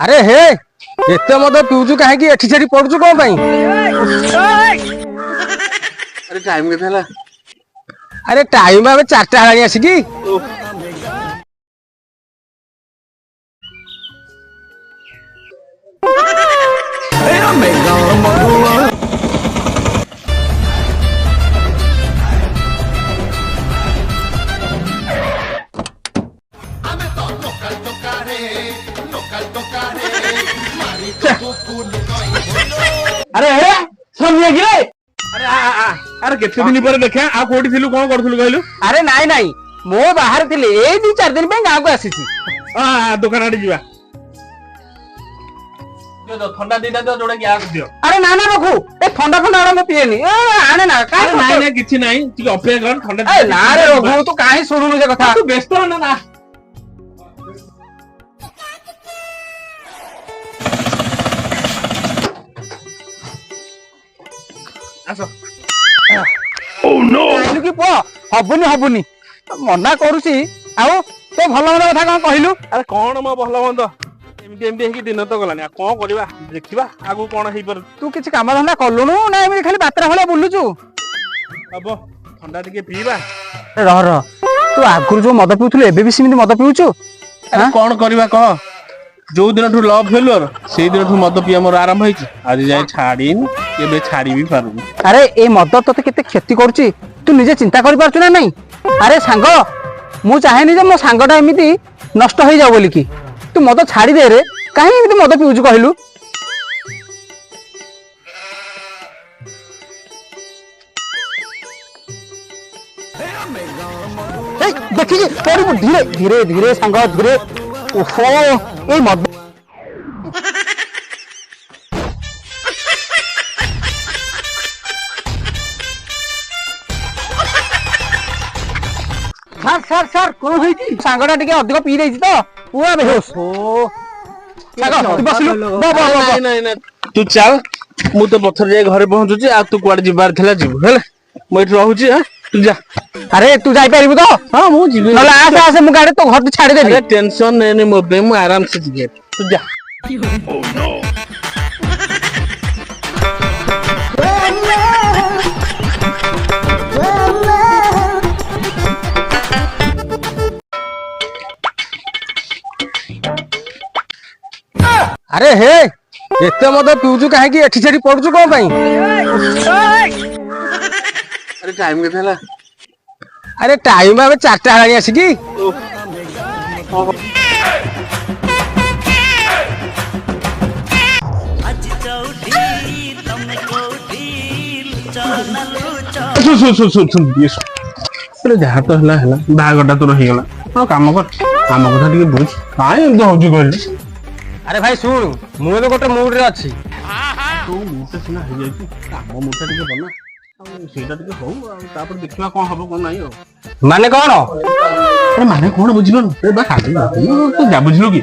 अरे हे एते मद पिउचु काहे कि एठी सेठी पडुचु कोन पई। अरे टाइम केते हला। अरे टाइम आबे 4टा हानी आसी की। अरे हे समझे कि रे। अरे अरे केते दिन पर देखा आ कोठी थिलु कोन करथुलु कहलु। अरे नाई नाई मो बाहर थिले ए 2-4 दिन पे गांव को आसीची। दुकान आडी जिवा जो ठंडा दीदा तो जोडे ग्यास दियो। अरे ना ना रखू ए ठंडा ठंडा मैं पिएनी ए आने ना काहे नाई ना किछि नाही ती अपेक्षा कर ठंडा। ए ना रे रघु तू काहे सुनुनु जे कथा। तू व्यस्त हो ना। आसो ओ नो कहलु कि पो हबुनी हबुनी मना करूसी आउ तो भलो भलो कथा कोन कहलु। अरे कोन म भलो बंद एमती एमती हेकी दिन तो गलानी कोन करबा देखिबा आगु कोन हेई पर। तू किछ काम धंदा करलुनु ना एमती खाली बातरा भले बुलुचु। अब ठंडा टिके पीबा। रह रह तू आगुर जो मद पिउथुले एबे भी सिमिति मद पिउचु। अरे कोन करबा कह जो दिन ठु लव फेलुअर से दिन ठु मद पिया मोर आरंभ होई आज जाय छाडीन केबे छाडी भी पारुनी। अरे ए मद तते केते क्षति करची तू निजे चिंता करि पारचु ना नहीं। अरे सांग मु चाहेनी जे मो सांगटा एमिति नष्ट होई जाव बोली की तू मद छाडी दे रे काहे एमिति मद पिउचु कहलु। ए देखि जे तोरी धीरे धीरे धीरे सांग धीरे ओहो ए मद सर सर सर कोन होईची सांगटा टिके अधिक पी देइची तो पूरा बेहोश ओ सांग तू बसलु नहीं नहीं नहीं तू चल मु तो पत्थर जाय घरे पहुंचुची आ तू कुआड जिबार थला जिबु हेला मु एठ रहूची हां तू जा। अरे तू जाई परिबु तो हां मु जिबे नला आसे आसे मु गाड़ी तो घर छाड़ी देबी। अरे टेंशन नहीं मो बे मु आराम से जिबे तू जा। ओ नो अरे हे एते मद पिउचु काहे कि एठी सेठी पडुचु कोन पई। अरे टाइम केते हला। अरे टाइम आबे 4टा हानी आसी की। सुन अरे जहाँ तो हला हला बागटा तो रही गला हां काम कर काम कथा टिके बुझ काहे एम तो होजु कहले। अरे भाई सुन मु तो गोटे मूड रे अछि तू मुटे सुना हो जाई काम मुटे टिके बना सेटा टिके हो तापर देखिबा कोन हबो कोन नाही हो माने कोन। अरे माने कोन बुझिबन ए बा खाली तू जा बुझलु की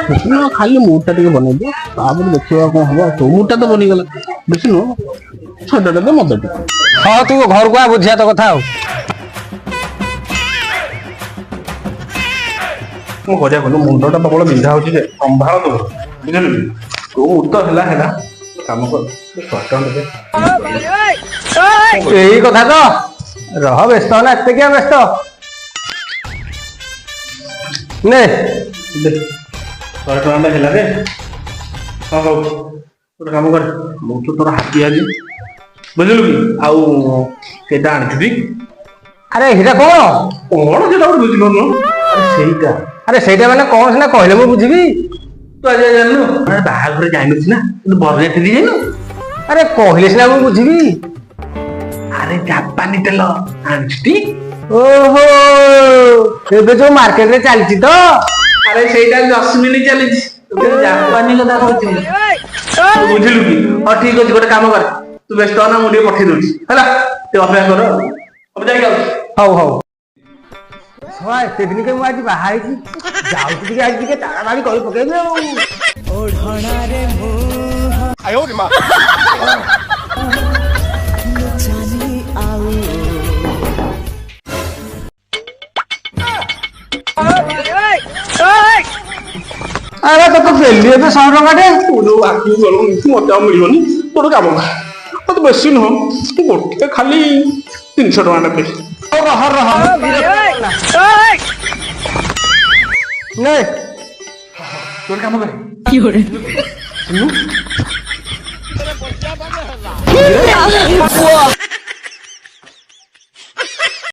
देखिनो खाली मुटा टिके बने दे तापर देखिबा कोन हबो तो मुटा तो बनी गला बुझिनो छोटा तो मत टिके। हां तू घर को आ बुझिया तो कथा हो मु करिया कोन मुंडटा प्रबल बिंधा होची जे संभाळ दो बुझलु तू उत हला हला काम कर सटन दे यही कथा तो रह व्यस्त ना एते क्या व्यस्त ने दे सटन हला रे हां हो तोर काम कर मु तो तोर हाथी आजी बुझलु की आउ सेटा आनथि अरे हिरा कोन जेटा बुझिलो न अरे सेटा अरे सेटा माने कोन सिना कहले मु बुझिबी। तू आज जाननु अरे बाहाघर जाइनछि ना तू बरले ठेली जाइनु अरे कहले सिना मु बुझिबी। अरे जापानी तेल आनछि ओहो एबे जो मार्केट रे चलछि तो अरे सेटा 10 मिनिट चलिछि तू जापानी कथा कहछि तू बुझिलु की हां ठीक अछि गोटे काम कर तू व्यस्त ना मु लिए पठे दोछि हला ते अपेक्षा कर अब जाई गल हौ हौ सोआ एते दिन के मु आज बाहाई छी जाउ ती आज के तारा बाड़ी कहि पकेबे ओढणा रे मुह आयो रे मां जानी आऊ ଆରେ ତତେ ଦେଲି ଏବେ 100 ଟଙ୍କାଟେ। ତୁ ଯୋଉ ଆଗକୁ ଗଲୁ ମତେ ଆଉ ମିଳିବନି। ତୋର କାମ କର ମତେ ବେଶୀ ନୁହଁ ଗୋଟେ ଖାଲି 300 ଟଙ୍କା ନେବେ। ରହ ନେ ତୋର କାମ କରେ কি hore Wow.